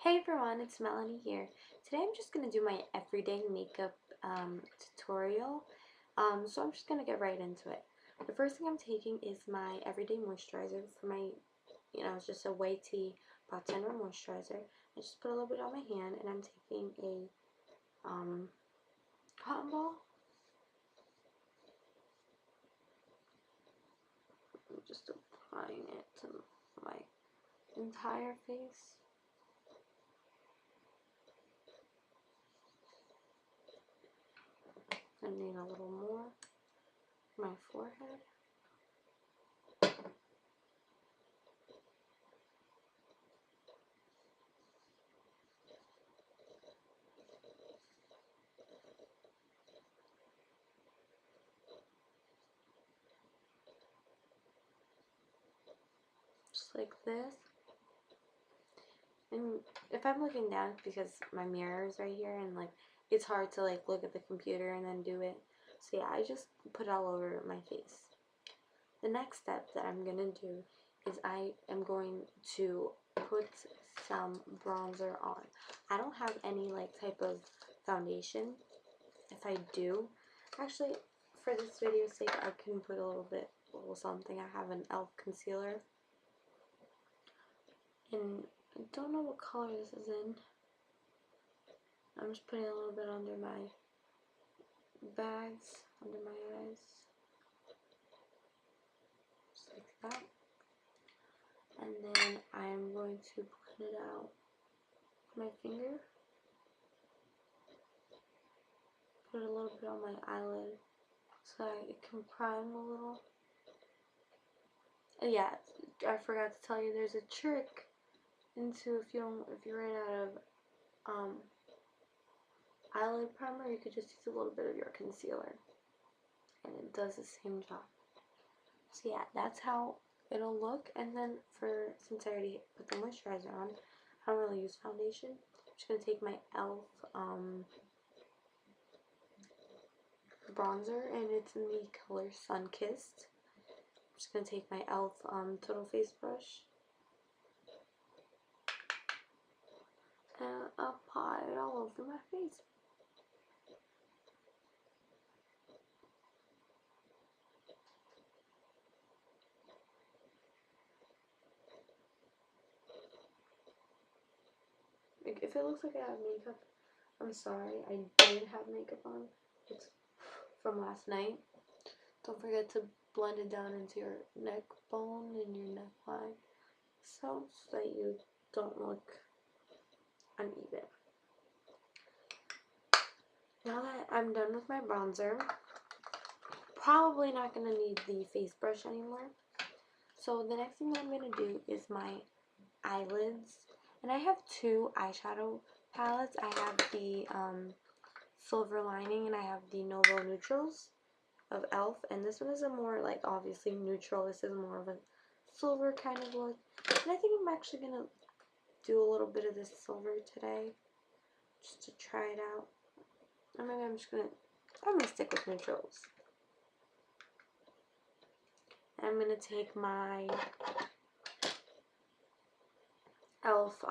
Hey everyone, it's Melanie here. Today I'm just going to do my everyday makeup tutorial. So I'm just going to get right into it. The first thing I'm taking is my everyday moisturizer for my, it's just a white tea pot tender moisturizer. I just put a little bit on my hand and I'm taking a cotton ball. I'm just applying it to my entire face. I need a little more for my forehead. Just like this. And if I'm looking down, it's because my mirror is right here and like it's hard to like look at the computer and then do it. So yeah, I just put it all over my face. The next step that I'm gonna do is I am going to put some bronzer on. I don't have any like type of foundation. If I do, actually for this video's sake I can put a little something. I have an e.l.f. concealer. And I don't know what color this is in. I'm just putting a little bit under my bags, under my eyes, just like that. And then I'm going to blend it out with my finger. Put a little bit on my eyelid so it can prime a little. And yeah, I forgot to tell you, there's a trick into if you ran out of eyelid primer, you could just use a little bit of your concealer, and it does the same job. So yeah, that's how it'll look. And then since I already put the moisturizer on, I don't really use foundation. I'm just gonna take my e.l.f. Bronzer, and it's in the color Sun Kissed. I'm just gonna take my e.l.f. Total Face Brush and apply it all over my face. If it looks like I have makeup, I'm sorry. I did have makeup on. It's from last night. Don't forget to blend it down into your neck bone and your neckline, so that you don't look uneven. Now that I'm done with my bronzer, probably not going to need the face brush anymore. So the next thing that I'm going to do is my eyelids. And I have two eyeshadow palettes. I have the Silver Lining and I have the Novo Neutrals of e.l.f. And this one is a more like obviously neutral. This is more of a silver kind of look. And I think I'm actually going to do a little bit of this silver today just to try it out. Or maybe I'm gonna stick with neutrals. I'm gonna take my e.l.f.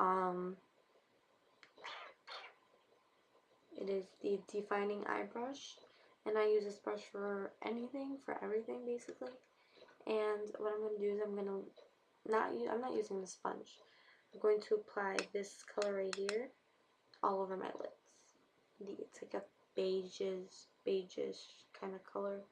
It is the defining eye brush, and I use this brush for anything, for everything basically. And what I'm gonna do is I'm not using the sponge. I'm going to apply this color right here all over my lids. It's like a beigeish kind of color.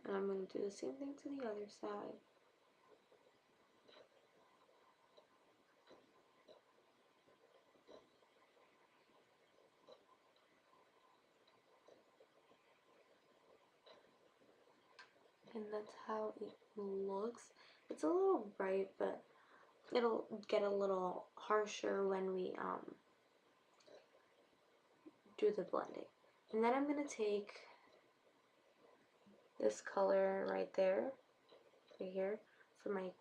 And I'm going to do the same thing to the other side. And that's how it looks. It's a little bright, but it'll get a little harsher when we do the blending. And then I'm going to take this color right here, for my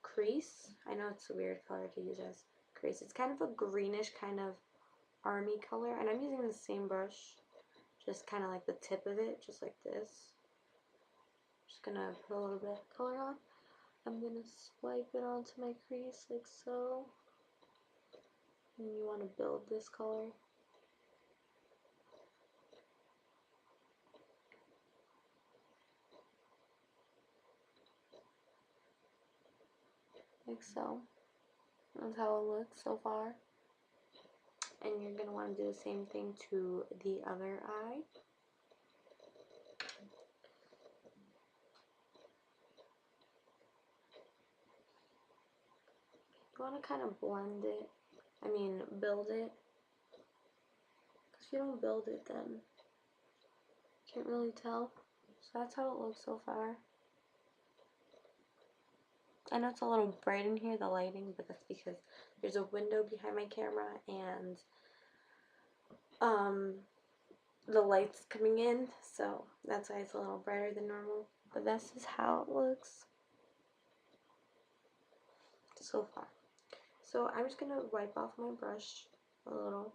crease. I know it's a weird color to use as crease. It's kind of a greenish kind of army color, and I'm using the same brush, just kind of like the tip of it, just like this. Just gonna put a little bit of color on. I'm gonna swipe it onto my crease like so. And you want to build this color. Like so. That's how it looks so far. And you're going to want to do the same thing to the other eye. You want to kind of blend it, build it. Because if you don't build it, then you can't really tell. So that's how it looks so far. I know it's a little bright in here, the lighting, but that's because there's a window behind my camera and the light's coming in, so that's why it's a little brighter than normal. But this is how it looks so far. So I'm just going to wipe off my brush a little,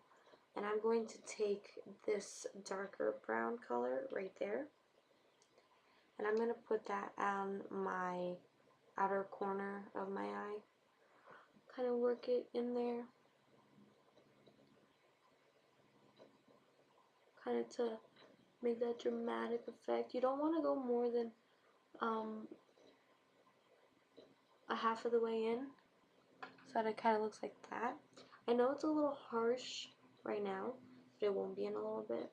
and I'm going to take this darker brown color right there, and I'm going to put that on my outer corner of my eye. Kind of work it in there. Kind of to make that dramatic effect. You don't want to go more than a half of the way in, so that it kind of looks like that. I know it's a little harsh right now, but it won't be in a little bit.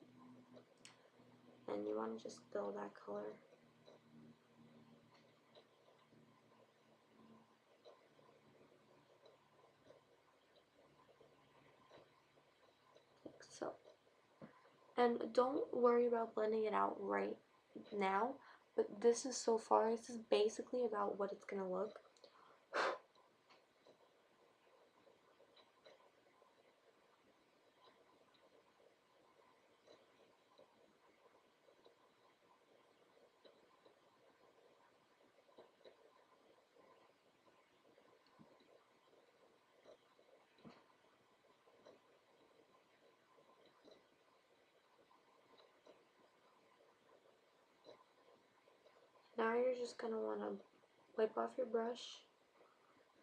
And you want to just build that color. Like so. And don't worry about blending it out right now, but this is so far, this is basically about what it's going to look. Now you're just going to want to wipe off your brush,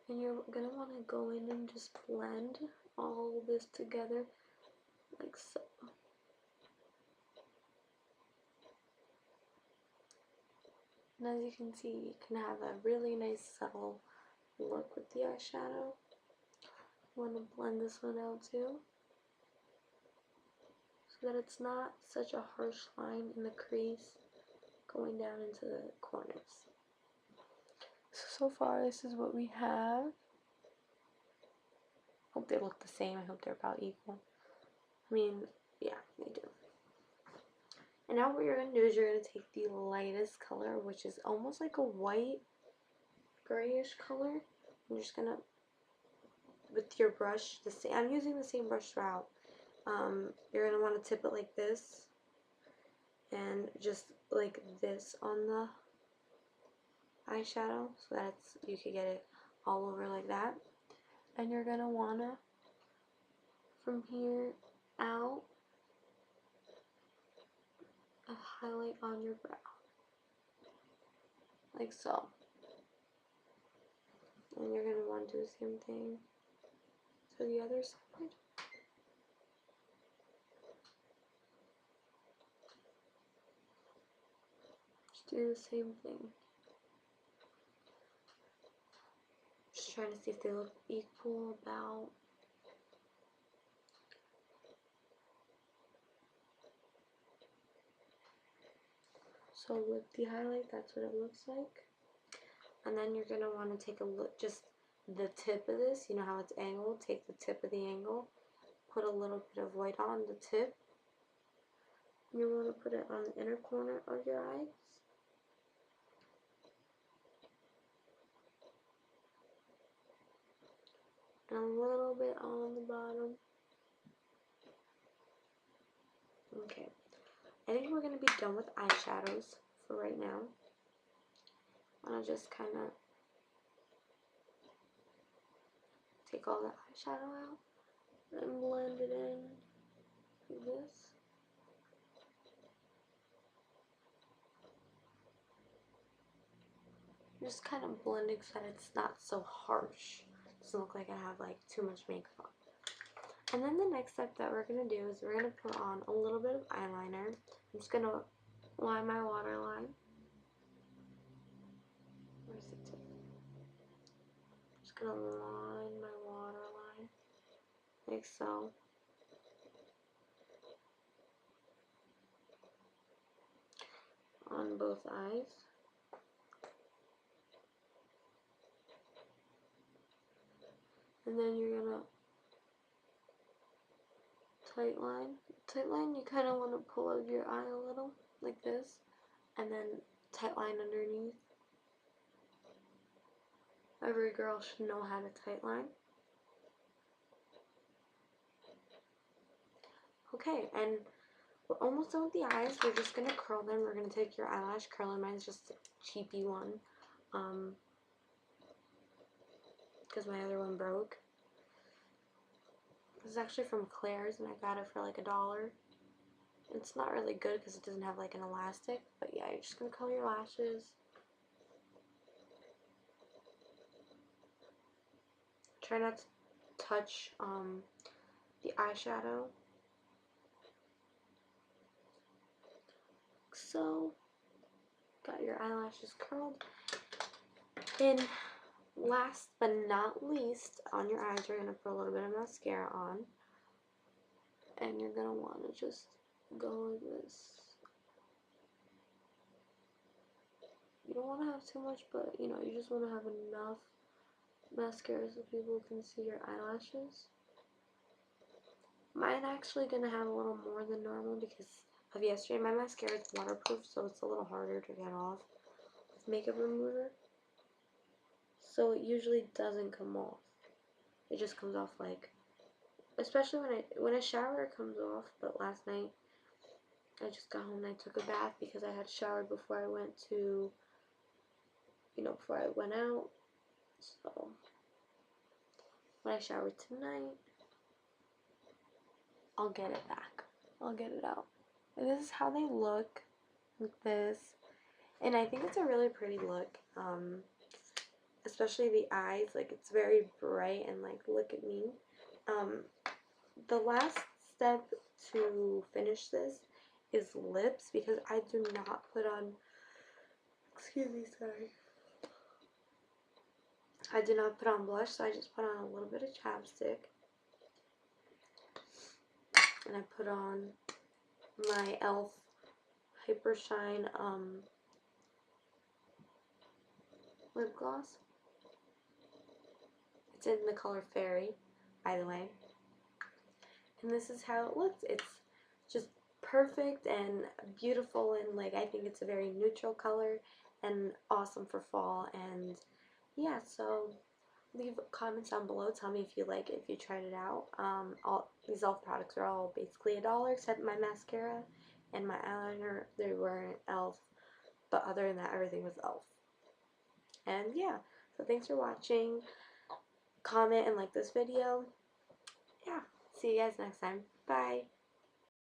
and you're going to want to go in and just blend all this together like so. And as you can see, you can have a really nice subtle look with the eyeshadow. You want to blend this one out too, so that it's not such a harsh line in the crease going down into the corners. So far, this is what we have. Hope they look the same. I hope they're about equal. Yeah, they do. And now what you're going to do is you're going to take the lightest color, which is almost like a white, grayish color. You're just going to, with your brush, I'm using the same brush throughout. You're going to want to tip it like this, and just like this on the eyeshadow, so that you can get it all over like that. And you're going to want to, from here out, a highlight on your brow, like so. And you're going to want to do the same thing to the other side. Just do the same thing. Just trying to see if they look equal about. So with the highlight, that's what it looks like. And then you're going to want to take a look, just the tip of this, you know how it's angled, take the tip of the angle, put a little bit of white on the tip. You want to put it on the inner corner of your eyes. And a little bit on the bottom. Okay. I think we're going to be done with eyeshadows for right now. I'm going to just kind of take all the eyeshadow out and blend it in like this. Just kind of blending so that it's not so harsh. It doesn't look like I have like too much makeup on. And then the next step that we're going to do is we're going to put on a little bit of eyeliner. I'm just going to line my waterline. Where's the tip? Just going to line my waterline like so. On both eyes. And then you're going to tight line. Tight line, you kind of want to pull out your eye a little, like this. And then tight line underneath. Every girl should know how to tight line. Okay, and we're almost done with the eyes. We're just going to curl them. We're going to take your eyelash curler. Mine's just a cheapy one. Because my other one broke. This is actually from Claire's and I got it for like $1. It's not really good because it doesn't have like an elastic. But yeah, you're just going to curl your lashes. Try not to touch the eyeshadow. So, got your eyelashes curled. And last but not least, on your eyes, you're going to put a little bit of mascara on. And you're going to want to just go like this. You don't want to have too much, but you know, you just want to have enough mascara so people can see your eyelashes. Mine actually going to have a little more than normal because of yesterday. My mascara is waterproof, so it's a little harder to get off with makeup remover. So it usually doesn't come off. It just comes off like, especially when I shower, it comes off. But last night I just got home and I took a bath because I had showered before I went to, before I went out. So when I shower tonight, I'll get it back. I'll get it out. And this is how they look, like this. And I think it's a really pretty look. Especially the eyes, like it's very bright and like look at me. The last step to finish this is lips because I do not put on, excuse me, sorry. I do not put on blush, so I just put on a little bit of chapstick. And I put on my e.l.f. Hyper Shine lip gloss. It's in the color Fairy, by the way. And this is how it looks. It's just perfect and beautiful, and like I think it's a very neutral color and awesome for fall. And yeah, so leave comments down below. Tell me if you like it, if you tried it out. All these e.l.f. products are all basically $1 except my mascara and my eyeliner. They weren't e.l.f. But other than that, everything was e.l.f. And yeah, so thanks for watching. Comment and like this video. Yeah, see you guys next time. Bye.